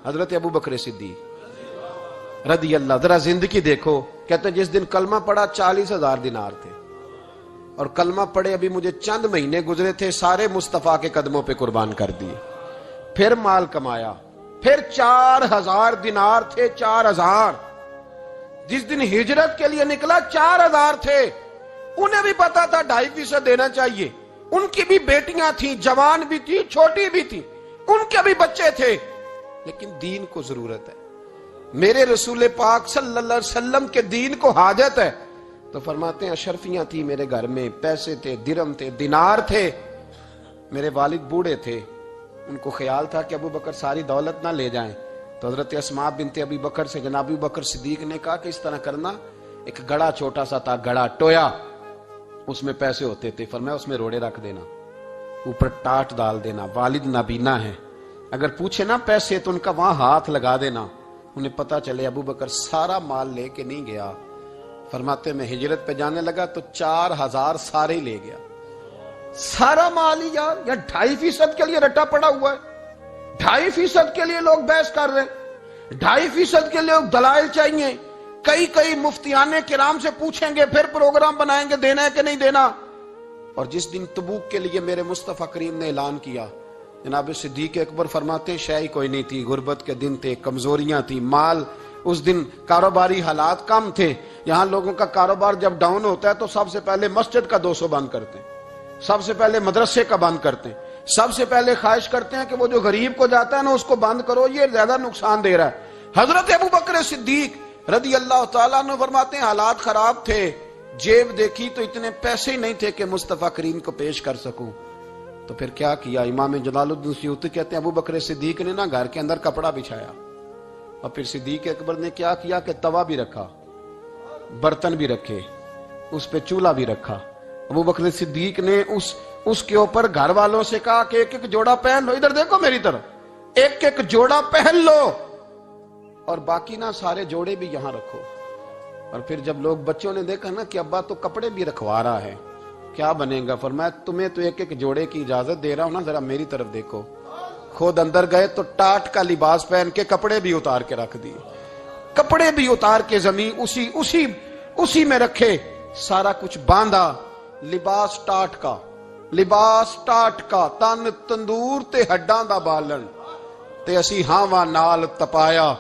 حضرت ابو بکر صدیق رضی اللہ، ذرا زندگی دیکھو. کہتے ہیں جس دن کلمہ پڑھا 40,000 دینار تھے، اور کلمہ پڑھے ابھی مجھے چند مہینے گزرے تھے، سارے مصطفیٰ کے قدموں پہ قربان کر دیے. پھر مال کمایا، پھر 4,000 دینار تھے. 4,000 جس دن ہجرت کے لیے نکلا 4,000 تھے. انہیں بھی پتا تھا 2.5% دینا چاہیے. ان کی بھی بیٹیاں تھیں، جوان بھی تھی، چھوٹی بھی تھی، ان کے بھی بچے تھے، لیکن دین کو ضرورت ہے. میرے رسول پاک صلی اللہ علیہ وسلم کے دین کو حاجت ہے. تو فرماتے ہیں اشرفیاں تھی میرے گھر میں، پیسے تھے، درہم تھے، دینار تھے. میرے والد بوڑھے تھے، ان کو خیال تھا کہ ابو بکر ساری دولت نہ لے جائیں. تو حضرت اسماء بنت ابی بکر سے جناب ابو بکر صدیق نے کہا کہ اس طرح کرنا، ایک گڑا چھوٹا سا تھا، گڑا ٹویا، اس میں پیسے ہوتے تھے. فرمایا اس میں روڑے رکھ دینا، اوپر ٹاٹ ڈال دینا. والد نابینا ہے، اگر پوچھے نا پیسے تو ان کا وہاں ہاتھ لگا دینا، انہیں پتا چلے ابو بکر سارا مال لے کے نہیں گیا. فرماتے میں ہجرت پہ جانے لگا تو 4,000 سارے ہی لے گیا. سارا مال ہی یار 2.5% کے لیے رٹا پڑا ہوا ہے. 2.5% کے لیے لوگ بحث کر رہے ہیں، 2.5% کے لیے دلائل چاہیے. کئی مفتیان کرام سے پوچھیں گے، پھر پروگرام بنائیں گے دینا ہے کہ نہیں دینا. اور جس دن تبوک کے لیے میرے مصطفیٰ کریم نے اعلان کیا، جناب صدیق اکبر فرماتے شے کوئی نہیں تھی، غربت کے دن تھے، کمزوریاں تھی، مال اس دن کاروباری حالات کم تھے. یہاں لوگوں کا کاروبار جب ڈاؤن ہوتا ہے تو سب سے پہلے مسجد کا 200 بند کرتے ہیں، سب سے پہلے مدرسے کا بند کرتے ہیں، سب سے پہلے خواہش کرتے ہیں کہ وہ جو غریب کو جاتا ہے نا اس کو بند کرو، یہ زیادہ نقصان دے رہا ہے. حضرت ابو بکر صدیق رضی اللہ تعالیٰ عنہ فرماتے ہیں حالات خراب تھے، جیب دیکھی تو اتنے پیسے ہی نہیں تھے کہ مصطفیٰ کریم کو پیش کر سکوں. تو پھر کیا کیا؟ امام جلال الدین سیوطی کہتے ہیں ابو بکر صدیق نے نا گھر کے اندر کپڑا بچھایا، اور پھر صدیق اکبر نے کیا کیا کہ توا بھی رکھا، برتن بھی رکھے، اس پہ چولہا بھی رکھا. ابو بکر صدیق نے اس کے اوپر گھر والوں سے کہا کہ ایک ایک جوڑا پہن لو، ادھر دیکھو میری طرف، ایک ایک جوڑا پہن لو، اور باقی نا سارے جوڑے بھی یہاں رکھو. اور پھر جب لوگ بچوں نے دیکھا نا کہ ابا تو کپڑے بھی رکھوا رہا ہے، کیا بنے گا؟ فرمایا تمہیں تو ایک ایک جوڑے کی اجازت دے رہا ہوں نا، ذرا میری طرف دیکھو. خود اندر گئے تو ٹاٹ کا لباس پہن کے کپڑے بھی اتار کے رکھ دیے، کپڑے بھی اتار کے زمین اسی میں رکھے، سارا کچھ باندھا. لباس ٹاٹ کا تن تندور تے ہڈاں دا بالن تے اسی ہاواں نال تپایا.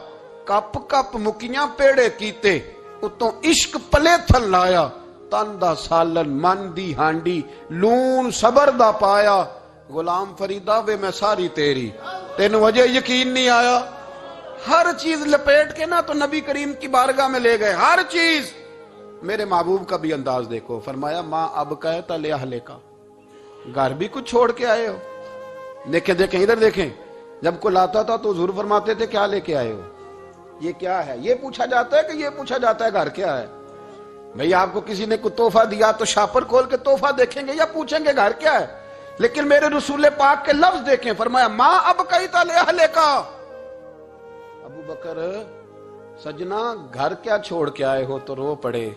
کپ کپ مکیاں پیڑے کیتے، اتوں عشق پلے تھل لایا. تن دا سالن من دی ہانڈی لون صبر دا پایا. غلام فریدہ وے میں ساری تیری، تینوں وجہ یقین نہیں آیا. ہر چیز لپیٹ کے نا تو نبی کریم کی بارگاہ میں لے گئے، ہر چیز. میرے محبوب کا بھی انداز دیکھو، فرمایا ماں اب کہتا لے اہلے کا، گھر بھی کچھ چھوڑ کے آئے ہو. دیکھیں ادھر دیکھیں، جب کوئی آتا تھا تو حضور فرماتے تھے کیا لے کے آئے ہو، یہ کیا ہے؟ یہ پوچھا جاتا ہے کہ یہ پوچھا جاتا ہے گھر کیا ہے؟ بھئی آپ کو کسی نے کوئی تحفہ دیا تو شاپر کھول کے تحفہ دیکھیں گے یا پوچھیں گے گھر کیا ہے؟ لیکن میرے رسول پاک کے لفظ دیکھیں، فرمایا ماں اب کہتا لے اہلے کا. ابو بکر سجنا گھر کیا چھوڑ کے آئے ہو؟ تو رو پڑے،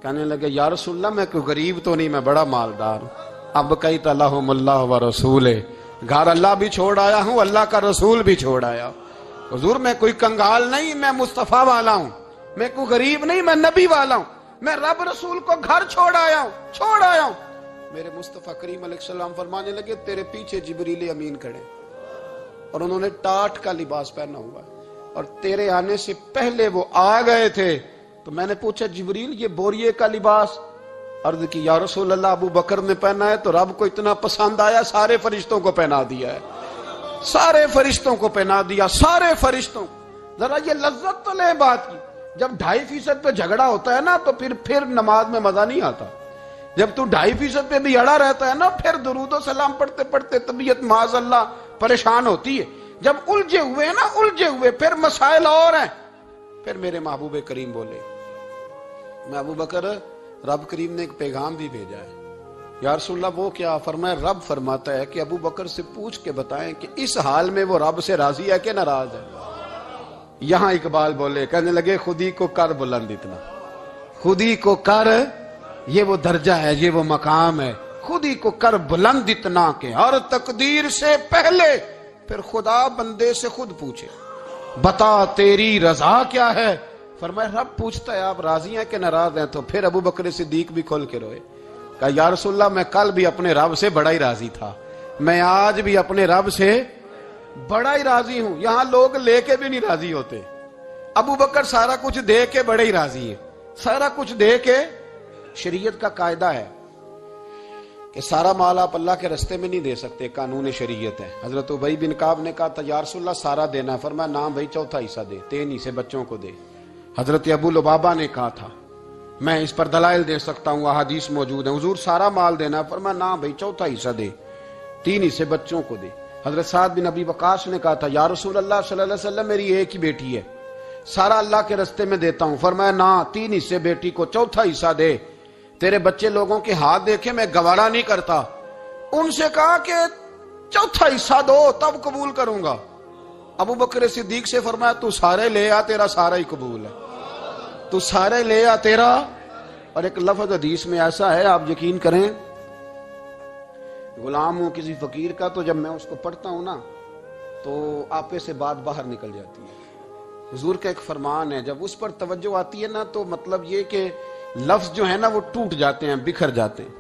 کہنے لگے یا رسول اللہ میں کوئی غریب تو نہیں، میں بڑا مالدار ہوں. اب کہتا لہم اللہ و رسول، گھر اللہ بھی چھوڑ آیا ہوں، اللہ کا رسول بھی چھوڑ آیا. حضور میں کوئی کنگال نہیں، میں مصطفیٰ والا ہوں، میں کوئی غریب نہیں، میں نبی والا ہوں، میں رب رسول کو گھر چھوڑ آیا ہوں. میرے مصطفیٰ کریم علیہ السلام فرمانے لگے تیرے پیچھے جبریل امین کھڑے، اور انہوں نے ٹاٹ کا لباس پہنا ہوا ہے، اور تیرے آنے سے پہلے وہ آ گئے تھے. تو میں نے پوچھا جبریل یہ بوریے کا لباس؟ عرض کی یا رسول اللہ ابو بکر نے پہنا ہے تو رب کو اتنا پسند آیا سارے فرشتوں کو پہنا دیا ہے، سارے فرشتوں کو پہنا دیا، سارے فرشتوں. ذرا یہ لذت تو لے بات کی. جب 2.5% پہ جھگڑا ہوتا ہے نا تو پھر نماز میں مزہ نہیں آتا. جب تو 2.5% پہ بھی اڑا رہتا ہے نا، پھر درود و سلام پڑھتے پڑھتے طبیعت معاذ اللہ پریشان ہوتی ہے. جب الجھے ہوئے پھر مسائل اور ہیں. پھر میرے محبوب کریم بولے، میں ابو بکر رب کریم نے ایک پیغام بھی بھیجا ہے. یا رسول اللہ وہ کیا؟ فرمایا رب فرماتا ہے کہ ابو بکر سے پوچھ کے بتائیں کہ اس حال میں وہ رب سے راضی ہے کہ ناراض ہے. یہاں اقبال بولے، کہنے لگے خودی کو کر بلند اتنا، خودی کو کر، یہ وہ درجہ ہے، یہ وہ مقام ہے. خودی کو کر بلند اتنا کہ ہر تقدیر سے پہلے پھر خدا بندے سے خود پوچھے. بتا تیری رضا کیا ہے؟ فرمایا رب پوچھتا ہے آپ راضی ہیں کہ ناراض ہیں؟ تو پھر ابو بکر صدیق بھی کھول کے روئے، کہا یا رسول اللہ میں کل بھی اپنے رب سے بڑا ہی راضی تھا، میں آج بھی اپنے رب سے بڑا ہی راضی ہوں۔ یہاں لوگ لے کے بھی نہیں راضی ہوتے، ابو بکر سارا کچھ دے کے بڑے ہی راضی ہیں، سارا کچھ دے کے۔ شریعت کا قاعدہ ہے کہ سارا مال آپ اللہ کے رستے میں نہیں دے سکتے، قانون شریعت ہے۔ حضرت ابی بن کعب نے کہا تھا یا رسول اللہ سارا دینا ہے، فرمایا نہ بھائی چوتھا حصہ دے، 3 حصے بچوں کو دے۔ حضرت ابو لبابہ نے کہا تھا میں اس پر دلائل دے سکتا ہوں، احادیث موجود ہیں، حضور سارا مال دینا ہے، فرمایا نہ بھائی چوتھا حصہ دے، 3 حصے بچوں کو دے۔ حضرت سعد بن ابی وقاص نے کہا تھا یا رسول اللہ صلی اللہ علیہ وسلم میری ایک ہی بیٹی ہے، سارا اللہ کے رستے میں دیتا ہوں، فرمایا نہ 3 حصے بیٹی کو، چوتھا حصہ دے، تیرے بچے لوگوں کے ہاتھ دیکھے میں گوارا نہیں کرتا۔ ان سے کہا کہ چوتھا حصہ دو تب قبول کروں گا۔ ابو بکر صدیق سے فرمایا تو سارے لے آ، تیرا سارا ہی قبول ہے، تو سارے لے آ تیرا۔ اور ایک لفظ حدیث میں ایسا ہے آپ یقین کریں، غلام ہوں کسی فقیر کا، تو جب میں اس کو پڑھتا ہوں نا تو آپے سے بات باہر نکل جاتی ہے۔ حضور کا ایک فرمان ہے جب اس پر توجہ آتی ہے نا تو مطلب یہ کہ لفظ جو ہے نا وہ ٹوٹ جاتے ہیں، بکھر جاتے ہیں،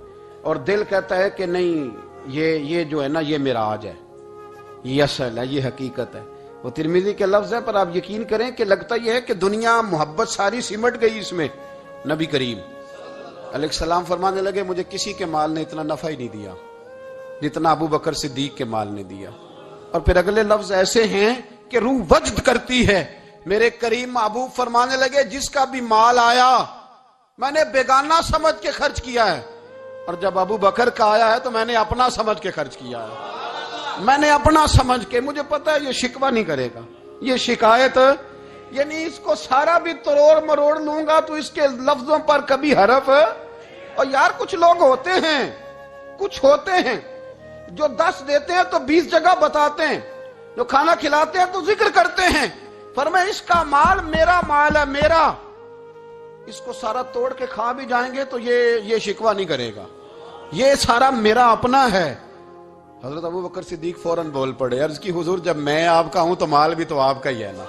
اور دل کہتا ہے کہ نہیں یہ جو ہے نا یہ معراج ہے، یہ اصل ہے، یہ حقیقت ہے۔ وہ ترمذی کے لفظ ہے پر آپ یقین کریں کہ لگتا یہ ہے کہ دنیا محبت ساری سمٹ گئی اس میں۔ نبی کریم علیہ السلام فرمانے لگے مجھے کسی کے مال نے اتنا نفع ہی نہیں دیا جتنا ابو بکر صدیق کے مال نے دیا۔ اور پھر اگلے لفظ ایسے ہیں کہ روح وجد کرتی ہے۔ میرے کریم محبوب فرمانے لگے جس کا بھی مال آیا میں نے بیگانہ سمجھ کے خرچ کیا ہے، اور جب ابو بکر کا آیا ہے تو میں نے اپنا سمجھ کے خرچ کیا ہے، میں نے اپنا سمجھ کے۔ مجھے پتا ہے یہ شکوہ نہیں کرے گا، یہ شکایت، یعنی اس کو سارا بھی تروڑ مروڑ لوں گا تو اس کے لفظوں پر کبھی حرف۔ اور یار کچھ لوگ ہوتے ہیں، کچھ ہوتے ہیں جو 10 دیتے ہیں تو 20 جگہ بتاتے ہیں، جو کھانا کھلاتے ہیں تو ذکر کرتے ہیں، فرمایا اس کا مال میرا مال ہے، میرا، اس کو سارا توڑ کے کھا بھی جائیں گے تو یہ شکوہ نہیں کرے گا، یہ سارا میرا اپنا ہے۔ حضرت ابو بکر صدیق فوراً بول پڑے، عرض کی حضور جب میں آپ کا ہوں تو مال بھی تو آپ کا ہی ہے نا۔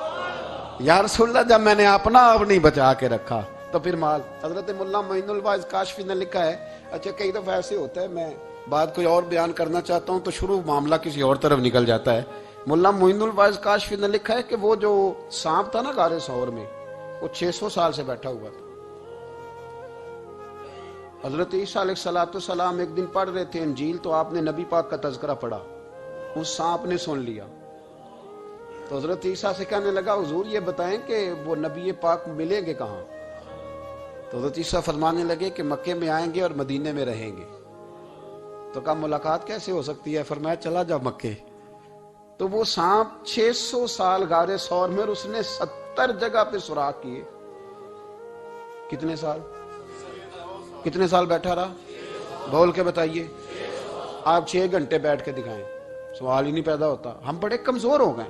یا رسول اللہ جب میں نے اپنا اب نہیں بچا کے رکھا تو پھر مال۔ حضرت مولانا معین الواعظ کاشفی نے لکھا ہے، اچھا کئی دفعہ ایسے ہوتا ہے میں بات کوئی اور بیان کرنا چاہتا ہوں تو شروع معاملہ کسی اور طرف نکل جاتا ہے۔ مولانا معین الواعظ کاشفی نے لکھا ہے کہ وہ جو سانپ تھا نا غار ثور میں، وہ 600 سال سے بیٹھا ہوا تھا۔ حضرت عیسیٰ علیہ السلام ایک دن پڑھ رہے تھے انجیل تو آپ نے نبی پاک کا تذکرہ پڑھا، اس سانپ نے سن لیا تو حضرت عیسیٰ سے کہنے لگا حضور یہ بتائیں کہ وہ نبی پاک ملیں گے کہاں؟ تو حضرت عیسیٰ فرمانے لگے کہ مکے میں آئیں گے اور مدینے میں رہیں گے۔ تو کہا ملاقات کیسے ہو سکتی ہے؟ فرمایا چلا جا مکے۔ تو وہ سانپ 600 سال غار ثور میں، اس نے 70 جگہ پہ سوراخ کیے۔ کتنے سال بیٹھا رہا؟ بول کے بتائیے۔ آپ 6 گھنٹے بیٹھ کے دکھائیں، سوال ہی نہیں پیدا ہوتا۔ ہم بڑے کمزور ہو گئے،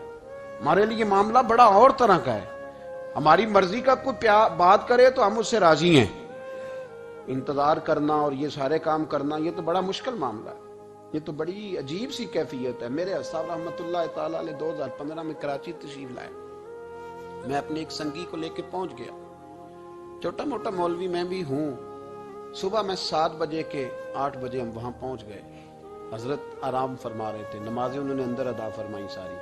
ہمارے لیے معاملہ بڑا اور طرح کا ہے، ہماری مرضی کا کوئی بات کرے تو ہم اس سے راضی ہیں۔ انتظار کرنا اور یہ سارے کام کرنا یہ تو بڑا مشکل معاملہ ہے، یہ تو بڑی عجیب سی کیفیت ہے۔ میرے صاحب رحمۃ اللہ تعالی علیہ 2015 میں کراچی تشریف لائے، میں اپنے ایک سنگی کو لے کے پہنچ گیا، چھوٹا موٹا مولوی میں بھی ہوں۔ صبح میں 7 بجے کے 8 بجے ہم وہاں پہنچ گئے، حضرت آرام فرما رہے تھے، نمازیں انہوں نے اندر ادا فرمائی ساری،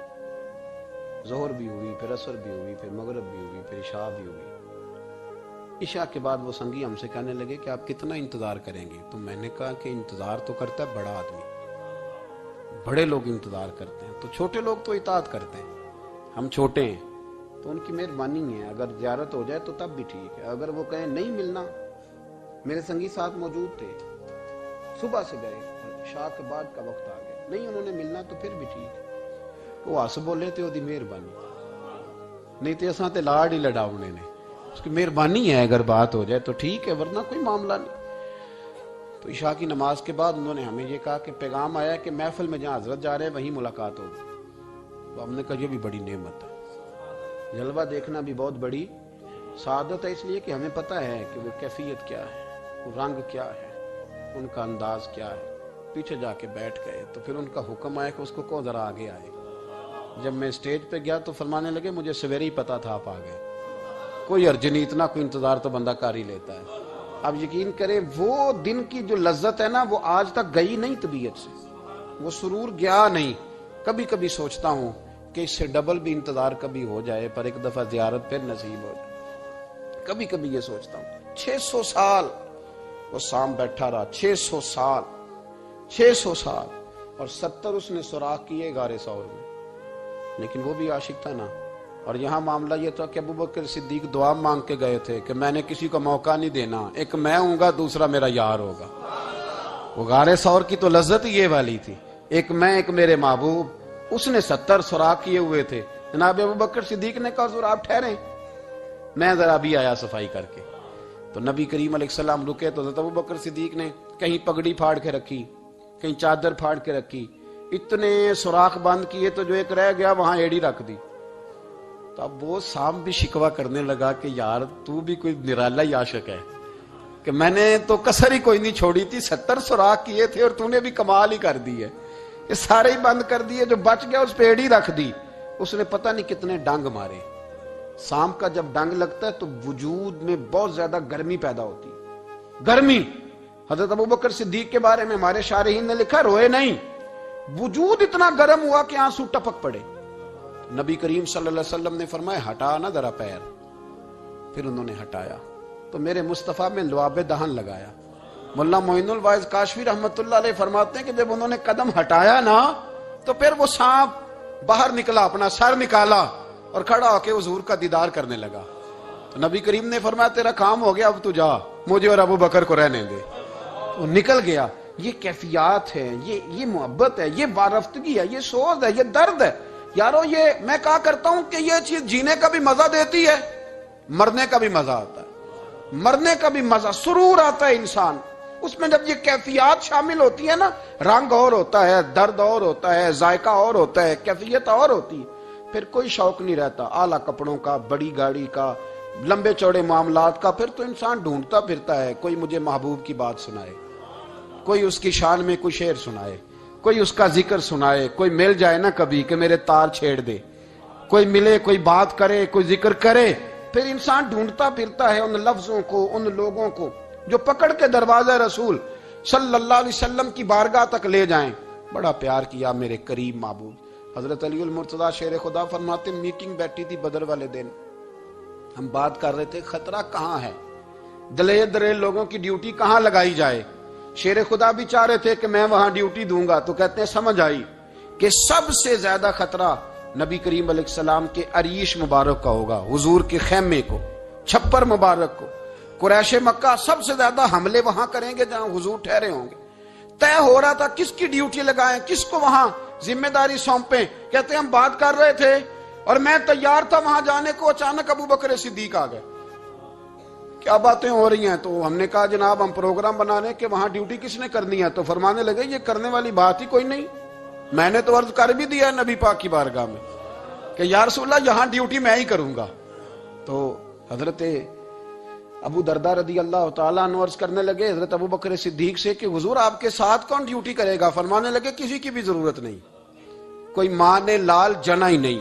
ظہر بھی ہوئی، پھر عصر بھی ہوئی، پھر مغرب بھی ہوئی، پھر عشاء بھی ہوئی۔ عشاء کے بعد وہ سنگی ہم سے کہنے لگے کہ آپ کتنا انتظار کریں گے؟ تو میں نے کہا کہ انتظار تو کرتا ہے بڑا آدمی، بڑے لوگ انتظار کرتے ہیں، تو چھوٹے لوگ تو اطاعت کرتے ہیں، ہم چھوٹے ہیں تو ان کی مہربانی ہے، اگر زیارت ہو جائے تو تب بھی ٹھیک ہے، اگر وہ کہیں نہیں ملنا۔ میرے سنگی ساتھ موجود تھے، صبح سے گئے، عشاء کے بعد کا وقت آ گیا، نہیں انہوں نے ملنا تو پھر بھی ٹھیک ہے، وہ ہس بولے تے دی مہربانی، نہیں تے اساں تے لاڑ ہی لڑاؤنے نے، اس کی مہربانی ہے، اگر بات ہو جائے تو ٹھیک ہے ورنہ کوئی معاملہ نہیں۔ تو عشاء کی نماز کے بعد انہوں نے ہمیں یہ کہا کہ پیغام آیا کہ محفل میں جہاں حضرت جا رہے ہیں وہیں ملاقات ہوگی۔ تو ہم نے کہا یہ بھی بڑی نعمت ہے، جلوہ دیکھنا بھی بہت بڑی سعادت ہے، اس لیے کہ ہمیں پتہ ہے کہ وہ کیفیت کیا ہے، وہ رنگ کیا ہے، ان کا انداز کیا ہے۔ پیچھے جا کے بیٹھ گئے تو پھر ان کا حکم آیا کہ اس کو ذرا آگے آئے، جب میں اسٹیج پہ گیا تو فرمانے لگے مجھے سویرے ہی پتا تھا آپ آ گئے، کوئی ارج نہیں، اتنا کوئی انتظار تو بندہ کر ہی لیتا ہے۔ آپ یقین کریں وہ دن کی جو لذت ہے نا وہ آج تک گئی نہیں طبیعت سے، وہ سرور گیا نہیں۔ کبھی کبھی سوچتا ہوں کہ اس سے ڈبل بھی انتظار کبھی ہو جائے پر ایک دفعہ زیارت پھر نصیب ہو جائے، کبھی کبھی یہ سوچتا ہوں۔ 600 سال وہ سام بیٹھا رہا، 600 سال، 600 سال، اور 70 اس نے سوراخ کیے غار ثور میں، لیکن وہ بھی عاشق تھا نا۔ اور یہاں معاملہ یہ تھا کہ ابوبکر صدیق دعا مانگ کے گئے تھے کہ میں نے کسی کو موقع نہیں دینا، ایک میں ہوں گا دوسرا میرا یار ہوگا۔ وہ غار ثور کی تو لذت یہ والی تھی، ایک میں ایک میرے محبوب۔ اس نے 70 سوراخ کیے ہوئے تھے۔ جناب ابوبکر صدیق نے کہا حضور آپ ٹھہریں، میں ذرا بھی آیا صفائی کر کے۔ تو نبی کریم علیہ السلام رکے تو حضرت ابوبکر صدیق نے کہیں پگڑی پھاڑ کے رکھی، کہیں چادر پھاڑ کے رکھی، اتنے سوراخ بند کیے تو جو ایک رہ گیا وہاں ایڑی رکھ دی۔ تو اب وہ سام بھی شکوہ کرنے لگا کہ یار تو بھی کوئی نرالا ہی عاشق ہے کہ میں نے تو کسر ہی کوئی نہیں چھوڑی تھی، 70 سوراخ کیے تھے اور تو نے بھی کمال ہی کر دی ہے، یہ سارے ہی بند کر دیے، جو بچ گیا اس پہ ایڑی رکھ دی۔ اس نے پتہ نہیں کتنے ڈنگ مارے۔ سام کا جب ڈنگ لگتا ہے تو وجود میں بہت زیادہ گرمی پیدا ہوتی ہے، گرمی۔ حضرت ابوبکر صدیق کے بارے میں ہمارے شارحین نے لکھا روئے نہیں، وجود اتنا گرم ہوا کہ آنسو ٹپک پڑے۔ نبی کریم صلی اللہ علیہ وسلم نے فرمایا ہٹا نہ ذرا پیر، پھر انہوں نے ہٹایا تو میرے مصطفیٰ میں لعاب دہن لگایا۔ مولا معین الواعظ کاشفی رحمت اللہ علیہ فرماتے ہیں کہ جب انہوں نے قدم ہٹایا نا تو پھر وہ سانپ باہر نکلا، اپنا سر نکالا اور کھڑا ہو کے حضور کا دیدار کرنے لگا۔ تو نبی کریم نے فرمایا تیرا کام ہو گیا، اب تو جا، مجھے اور ابو بکر کو رہنے دے۔ وہ نکل گیا۔ یہ کیفیات ہے، یہ محبت ہے، یہ وارفتگی ہے، یہ سوز ہے، یہ درد ہے۔ یارو یہ میں کہا کرتا ہوں کہ یہ چیز جینے کا بھی مزہ دیتی ہے، مرنے کا بھی مزہ آتا ہے، مرنے کا بھی مزہ، سرور آتا ہے انسان اس میں جب یہ کیفیات شامل ہوتی ہے نا۔ رنگ اور ہوتا ہے، درد اور ہوتا ہے، ذائقہ اور ہوتا ہے، کیفیت اور ہوتی ہے، پھر کوئی شوق نہیں رہتا اعلیٰ کپڑوں کا، بڑی گاڑی کا، لمبے چوڑے معاملات کا۔ پھر تو انسان ڈھونڈتا پھرتا ہے کوئی مجھے محبوب کی بات سنائے، کوئی اس کی شان میں کوئی شعر سنائے، کوئی اس کا ذکر سنائے، کوئی مل جائے نا کبھی کہ میرے تار چھیڑ دے، کوئی ملے، کوئی بات کرے، کوئی ذکر کرے۔ پھر انسان ڈھونڈتا پھرتا ہے ان لفظوں کو، ان لوگوں کو جو پکڑ کے دروازہ رسول صلی اللہ علیہ وسلم کی بارگاہ تک لے جائیں۔ بڑا پیار کیا میرے قریب محبوب۔ حضرت علی المرتضیٰ شیر خدا فرماتے میٹنگ بیٹھی تھی بدر والے دن، ہم بات کر رہے تھے خطرہ کہاں ہے، دلیر دلیر لوگوں کی ڈیوٹی کہاں لگائی جائے۔ شیر خدا بھی چاہ رہے تھے کہ میں وہاں ڈیوٹی دوں گا، تو کہتے ہیں سمجھ آئی کہ سب سے زیادہ خطرہ نبی کریم علیہ السلام کے عریش مبارک کا ہوگا، حضور کے خیمے کو، چھپر مبارک کو۔ قریش مکہ سب سے زیادہ حملے وہاں کریں گے جہاں حضور ٹھہرے ہوں گے۔ طے ہو رہا تھا کس کی ڈیوٹی لگائیں، کس کو وہاں ذمہ داری سونپیں۔ کہتے ہیں ہم بات کر رہے تھے اور میں تیار تھا وہاں جانے کو، اچانک ابو بکر صدیق آ گئے۔ کیا باتیں ہو رہی ہیں؟ تو ہم نے کہا جناب ہم پروگرام بنا رہے کہ وہاں ڈیوٹی کس نے کرنی ہے، تو فرمانے لگے یہ کرنے والی بات ہی کوئی نہیں، میں نے تو عرض کر بھی دیا نبی پاک کی بارگاہ میں کہ یا رسول اللہ یہاں ڈیوٹی میں ہی کروں گا۔ تو حضرت ابو دردہ رضی اللہ تعالیٰ عنہ عرض کرنے لگے حضرت ابو بکر صدیق سے کہ حضور آپ کے ساتھ کون ڈیوٹی کرے گا؟ فرمانے لگے کسی کی بھی ضرورت نہیں، کوئی ماں نے لال جنا ہی نہیں،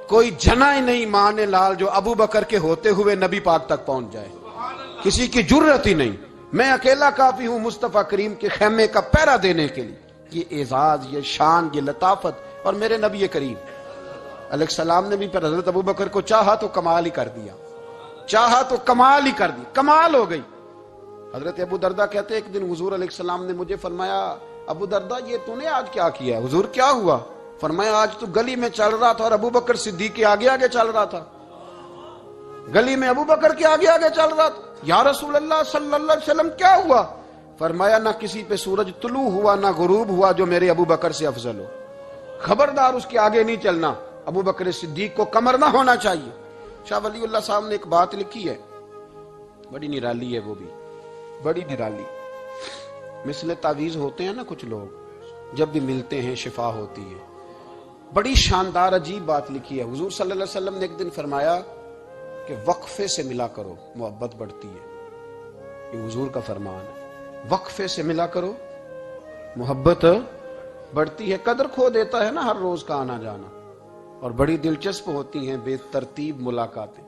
کوئی جنا ہی نہیں ماں نے لال جو ابو بکر کے ہوتے ہوئے نبی پاک تک پہنچ جائے، کسی کی جرت ہی نہیں، میں اکیلا کافی ہوں مصطفیٰ کریم کے خیمے کا پہرا دینے کے لیے۔ یہ اعزاز، یہ شان، یہ لطافت، اور میرے نبی کریم علیہ السلام نے بھی پھر حضرت ابو بکر کو چاہا تو کمال ہی کر دیا، چاہا تو کمال ہی کر دی، کمال ہو گئی۔ حضرت ابو دردہ کہتے ایک دن حضور علیہ السلام نے مجھے فرمایا ابو دردہ یہ تو نے آج کیا کیا ہے؟ حضور کیا ہوا؟ فرمایا آج تو گلی میں چل رہا تھا اور ابو بکر صدیق کے آگے آگے چل رہا تھا، گلی میں ابو بکر کے آگے آگے چل رہا تھا۔ یا رسول اللہ صلی اللہ علیہ وسلم کیا ہوا؟ فرمایا نہ کسی پہ سورج طلوع ہوا نہ غروب ہوا جو میرے ابو بکر سے افضل ہو، خبردار اس کے آگے نہیں چلنا، ابو بکر صدیق کو کمر نہ ہونا چاہیے۔ شاہ ولی اللہ صاحب نے ایک بات لکھی ہے، بڑی نرالی ہے، وہ بھی بڑی نرالی، مثل تعویذ ہوتے ہیں نا کچھ لوگ، جب بھی ملتے ہیں شفا ہوتی ہے۔ بڑی شاندار عجیب بات لکھی ہے۔ حضور صلی اللہ علیہ وسلم نے ایک دن فرمایا کہ وقفے سے ملا کرو محبت بڑھتی ہے، یہ حضور کا فرمان ہے، وقفے سے ملا کرو محبت بڑھتی ہے۔ قدر کھو دیتا ہے نا ہر روز کا آنا جانا، اور بڑی دلچسپ ہوتی ہیں بے ترتیب ملاقاتیں.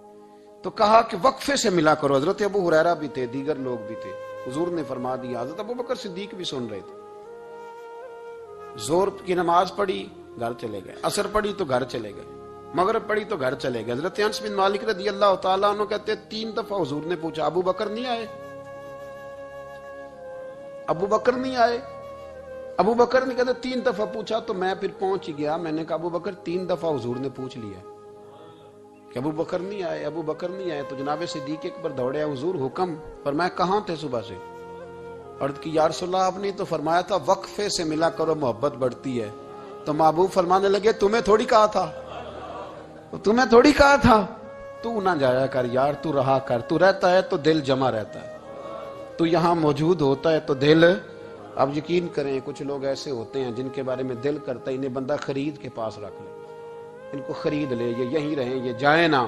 تو کہا کہ وقفے سے ملا کرو. حضرت ابو ہریرہ بھی تھے، دیگر لوگ بھی تھے. حضور نے فرما دیا. حضرت ابو بکر صدیق بھی سن رہے تھے. زور کی نماز پڑھی، گھر چلے گئے. عصر پڑھی تو گھر چلے گئے. مغرب پڑھی تو گھر چلے گئے. حضرت انس بن مالک رضی اللہ تعالیٰ عنہ کہتے ہیں 3 دفعہ حضور نے پوچھا ابو بکر نہیں آئے؟ ابو بکر نہیں آئے؟ ابو بکر نے کہتے 3 دفعہ پوچھا تو میں پھر پہنچ گیا. میں نے کہا ابو بکر 3 دفعہ حضور نے پوچھ لیا کہ ابو بکر نہیں آئے، ابو بکر نہیں آئے. تو جناب صدیق اکبر دوڑے، حضور حکم. فرمایا کہاں تھے صبح سے؟ عرض کی یا رسول اللہ آپ نے تو فرمایا تھا وقفے سے ملا کرو محبت بڑھتی ہے. تو محبوب فرمانے لگے تمہیں تھوڑی کہا تھا، تمہیں تھوڑی کہا تھا. تو نہ جایا کر یار، تو رہا کر. تو رہتا ہے تو دل جمع رہتا ہے، تو یہاں موجود ہوتا ہے تو دل. اب یقین کریں کچھ لوگ ایسے ہوتے ہیں جن کے بارے میں دل کرتا ہے انہیں بندہ خرید کے پاس رکھ لے، ان کو خرید لے، یہ یہیں رہیں، یہ جائیں نہ.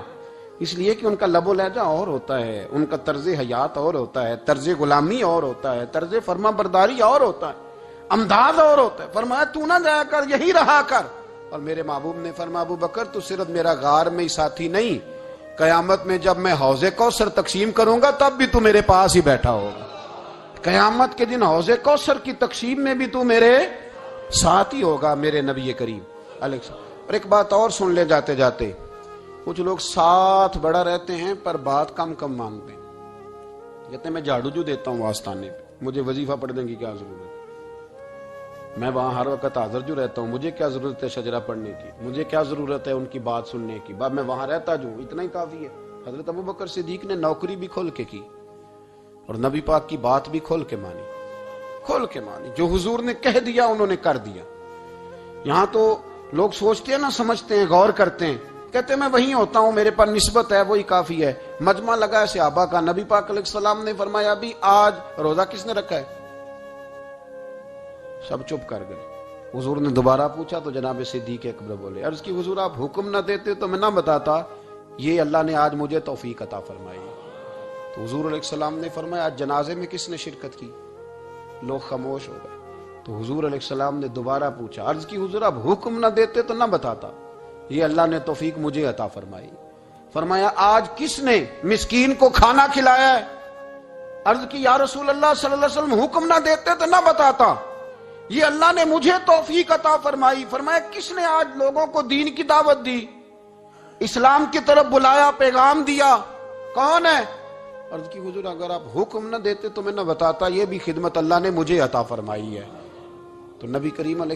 اس لیے کہ ان کا لب و لہجہ اور ہوتا ہے، ان کا طرز حیات اور ہوتا ہے، طرز غلامی اور ہوتا ہے، طرز فرما برداری اور ہوتا ہے، انداز اور ہوتا ہے. فرمایا تو نہ جایا کر، یہی رہا کر. اور میرے محبوب نے فرمایا ابو بکر تو صرف میرا غار میں ہی ساتھی نہیں، قیامت میں جب میں حوض کوثر تقسیم کروں گا تب بھی تو میرے پاس ہی بیٹھا ہوگا. قیامت کے دن حوض کوثر کی تقسیم میں بھی تو میرے ساتھ ہی ہوگا میرے نبی کریم علیہ السلام. اور ایک بات اور سن لے جاتے جاتے، کچھ لوگ ساتھ بڑا رہتے ہیں پر بات کم کم مانتے ہیں. کہتے ہیں میں جھاڑو جو دیتا ہوں آستانے پہ، مجھے وظیفہ پڑھنے کی کیا ضرورت ہے؟ میں وہاں ہر وقت حاضر جو رہتا ہوں، مجھے کیا ضرورت ہے شجرہ پڑھنے کی؟ مجھے کیا ضرورت ہے ان کی بات سننے کی؟ میں وہاں رہتا جو اتنا ہی کافی ہے. حضرت ابو بکر صدیق نے نوکری بھی کھول کے کی اور نبی پاک کی بات بھی کھول کے مانی، کھول کے مانی. جو حضور نے کہہ دیا انہوں نے کر دیا. یہاں تو لوگ سوچتے ہیں نہ سمجھتے ہیں، غور کرتے ہیں، کہتے ہیں میں وہیں ہوتا ہوں، میرے پاس نسبت ہے، وہی کافی ہے. مجمع لگا ہے صحابہ کا. نبی پاک علیہ السلام نے فرمایا ابھی آج روزہ کس نے رکھا ہے؟ سب چپ کر گئے. حضور نے دوبارہ پوچھا تو جناب صدیق اکبر بولے. عرض کی حضور آپ حکم نہ دیتے تو میں نہ بتاتا، یہ اللہ نے آج مجھے توفیق عطا فرمائی. تو حضور علیہ السلام نے فرمایا آج جنازے میں کس نے شرکت کی؟ لوگ خاموش ہو گئے. تو حضور علیہ السلام نے دوبارہ پوچھا. عرض کی حضور آپ حکم نہ دیتے تو نہ بتاتا، یہ اللہ نے توفیق مجھے عطا فرمائی. فرمایا آج کس نے مسکین کو کھانا کھلایا ہے؟ عرض کی یا رسول اللہ صلی اللہ علیہ وسلم حکم نہ دیتے تو نہ بتاتا، یہ اللہ نے مجھے توفیق عطا فرمائی. فرمایا کس نے آج لوگوں کو دین کی دعوت دی، اسلام کی طرف بلایا، پیغام دیا؟ کون ہے؟ عرض کی حضور اگر آپ حکم نہ دیتے تو میں نہ بتاتا، یہ بھی خدمت اللہ نے مجھے عطا فرمائی ہے. تو نبی کریم علیہ